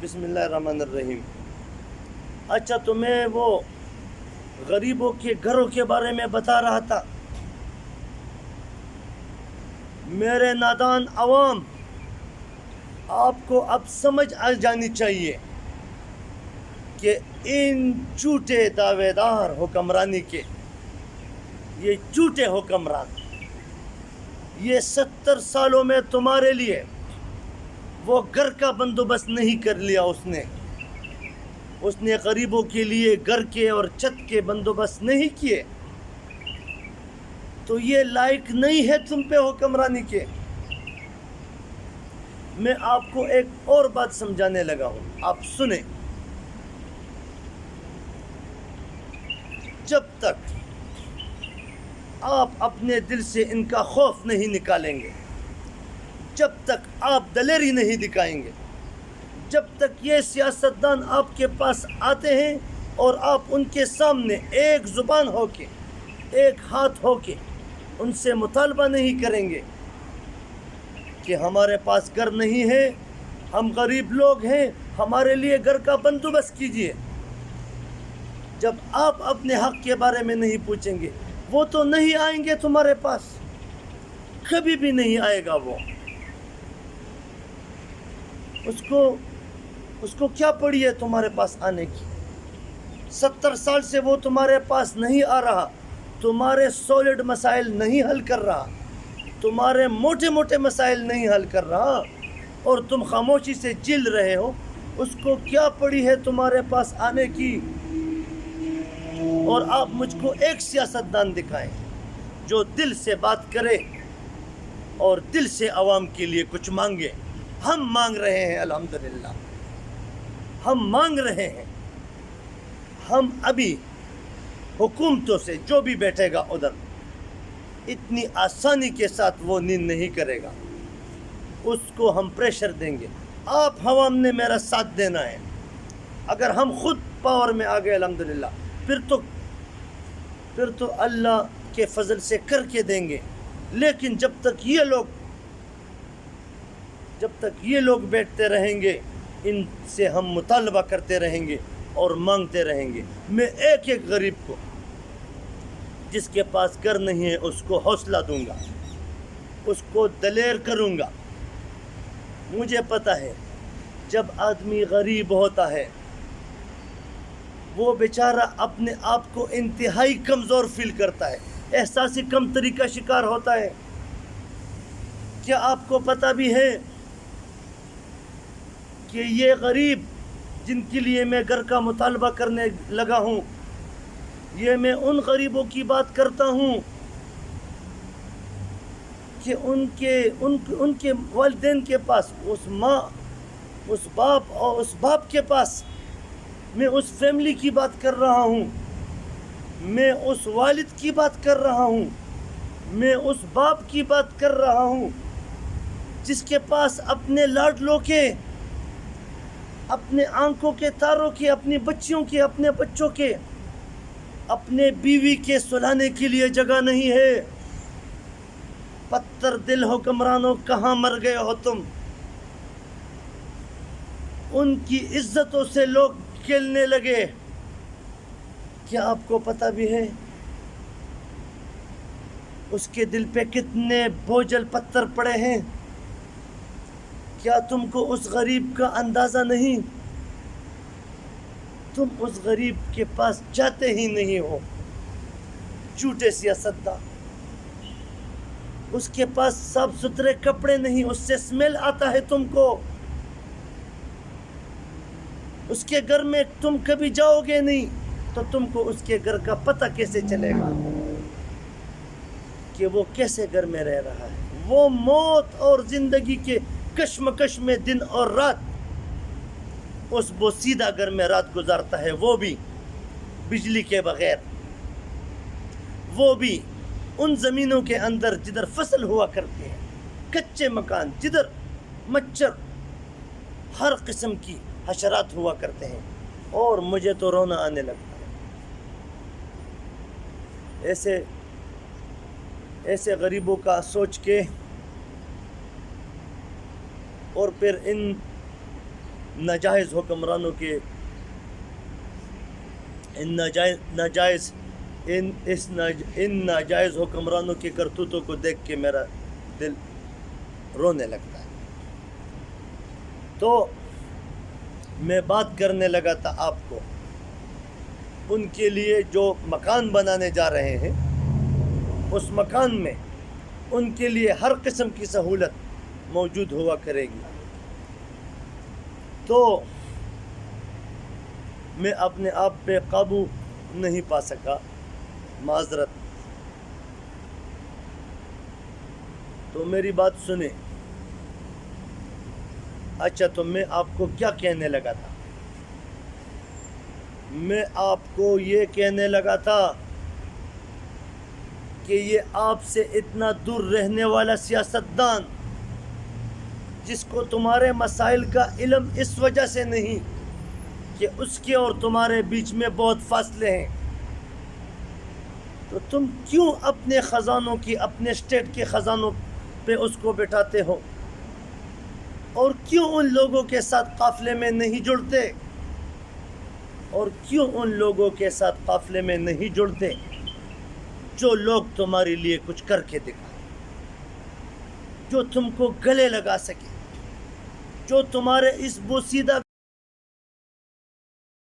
بسم اللہ الرحمن الرحیم۔ اچھا، تمہیں وہ غریبوں کے گھروں کے بارے میں بتا رہا تھا۔ میرے نادان عوام، آپ کو اب سمجھ آ جانی چاہیے کہ ان جھوٹے دعوے دار حکمرانی کے، یہ جھوٹے حکمران، یہ 70 سالوں میں تمہارے لیے وہ گھر کا بندوبست نہیں کر لیا۔ اس نے غریبوں کے لیے گھر کے اور چھت کے بندوبست نہیں کیے، تو یہ لائق نہیں ہے تم پہ حکمرانی کے۔ میں آپ کو ایک اور بات سمجھانے لگا ہوں، آپ سنیں۔ جب تک آپ اپنے دل سے ان کا خوف نہیں نکالیں گے، جب تک آپ دلیری نہیں دکھائیں گے، جب تک یہ سیاستدان آپ کے پاس آتے ہیں اور آپ ان کے سامنے ایک زبان ہو کے، ایک ہاتھ ہو کے ان سے مطالبہ نہیں کریں گے کہ ہمارے پاس گھر نہیں ہے، ہم غریب لوگ ہیں، ہمارے لیے گھر کا بندوبست کیجیے، جب آپ اپنے حق کے بارے میں نہیں پوچھیں گے، وہ تو نہیں آئیں گے تمہارے پاس، کبھی بھی نہیں آئے گا وہ۔ اس کو کیا پڑی ہے تمہارے پاس آنے کی؟ 70 سال سے وہ تمہارے پاس نہیں آ رہا، تمہارے سولڈ مسائل نہیں حل کر رہا، تمہارے موٹے موٹے مسائل نہیں حل کر رہا، اور تم خاموشی سے جل رہے ہو۔ اس کو کیا پڑی ہے تمہارے پاس آنے کی؟ اور آپ مجھ کو ایک سیاستدان دکھائیں جو دل سے بات کرے اور دل سے عوام کے لیے کچھ مانگے۔ ہم مانگ رہے ہیں، الحمدللہ ہم مانگ رہے ہیں۔ ہم ابھی حکومتوں سے، جو بھی بیٹھے گا ادھر، اتنی آسانی کے ساتھ وہ نیند نہیں کرے گا، اس کو ہم پریشر دیں گے۔ آپ عوام نے میرا ساتھ دینا ہے۔ اگر ہم خود پاور میں آ گئے الحمدللہ، پھر تو اللہ کے فضل سے کر کے دیں گے، لیکن جب تک یہ لوگ بیٹھتے رہیں گے، ان سے ہم مطالبہ کرتے رہیں گے اور مانگتے رہیں گے۔ میں ایک ایک غریب کو، جس کے پاس گھر نہیں ہے، اس کو حوصلہ دوں گا، اس کو دلیر کروں گا۔ مجھے پتہ ہے جب آدمی غریب ہوتا ہے، وہ بیچارہ اپنے آپ کو انتہائی کمزور فیل کرتا ہے، احساسی کمتری کا شکار ہوتا ہے۔ کیا آپ کو پتہ بھی ہے کہ یہ غریب جن کے لیے میں گھر کا مطالبہ کرنے لگا ہوں، یہ میں ان غریبوں کی بات کرتا ہوں کہ ان کے والدین کے پاس، اس ماں، اس باپ اور اس باپ کے پاس، میں اس فیملی کی بات کر رہا ہوں، میں اس والد کی بات کر رہا ہوں، میں اس باپ کی بات کر رہا ہوں جس کے پاس اپنے لاڈلوں کے، اپنے آنکھوں کے تاروں کے، اپنی بچیوں کے، اپنے بچوں کے، اپنے بیوی کے سلانے کے لیے جگہ نہیں ہے۔ پتھر دل حکمرانوں، کہاں مر گئے ہو تم؟ ان کی عزتوں سے لوگ کھیلنے لگے۔ کیا آپ کو پتہ بھی ہے اس کے دل پہ کتنے بوجھل پتھر پڑے ہیں؟ کیا تم کو اس غریب کا اندازہ نہیں؟ تم اس غریب کے پاس جاتے ہی نہیں ہو، جھوٹے سیاستدان۔ اس کے پاس صاف ستھرے کپڑے نہیں، اس سے اسمیل آتا ہے تم کو۔ اس کے گھر میں تم کبھی جاؤ گے نہیں، تو تم کو اس کے گھر کا پتہ کیسے چلے گا کہ وہ کیسے گھر میں رہ رہا ہے؟ وہ موت اور زندگی کے کشمکش میں دن اور رات اس بوسیدہ گھر میں رات گزارتا ہے، وہ بھی بجلی کے بغیر، وہ بھی ان زمینوں کے اندر جدھر فصل ہوا کرتے ہیں، کچے مکان جدھر مچھر، ہر قسم کی حشرات ہوا کرتے ہیں، اور مجھے تو رونا آنے لگتا ہے ایسے غریبوں کا سوچ کے، اور پھر ان ناجائز حکمرانوں کے ان ناجائز حکمرانوں کے کرتوتوں کو دیکھ کے میرا دل رونے لگتا ہے. تو میں بات کرنے لگا تھا آپ کو ان کے لیے جو مکان بنانے جا رہے ہیں، اس مکان میں ان کے لیے ہر قسم کی سہولت موجود ہوا کرے گی. تو میں اپنے آپ پہ قابو نہیں پا سکا، معذرت. تو میری بات سنیں. اچھا، تو میں آپ کو کیا کہنے لگا تھا؟ میں آپ کو یہ کہنے لگا تھا کہ یہ آپ سے اتنا دور رہنے والا سیاستدان، جس کو تمہارے مسائل کا علم اس وجہ سے نہیں کہ اس کے اور تمہارے بیچ میں بہت فاصلے ہیں، تو تم کیوں اپنے خزانوں کی، اپنے اسٹیٹ کے خزانوں پہ اس کو بٹھاتے ہو؟ اور کیوں ان لوگوں کے ساتھ قافلے میں نہیں جڑتے؟ اور کیوں ان لوگوں کے ساتھ قافلے میں نہیں جڑتے جو لوگ تمہارے لیے کچھ کر کے دکھائیں، جو تم کو گلے لگا سکے، جو تمہارے اس بوسیدہ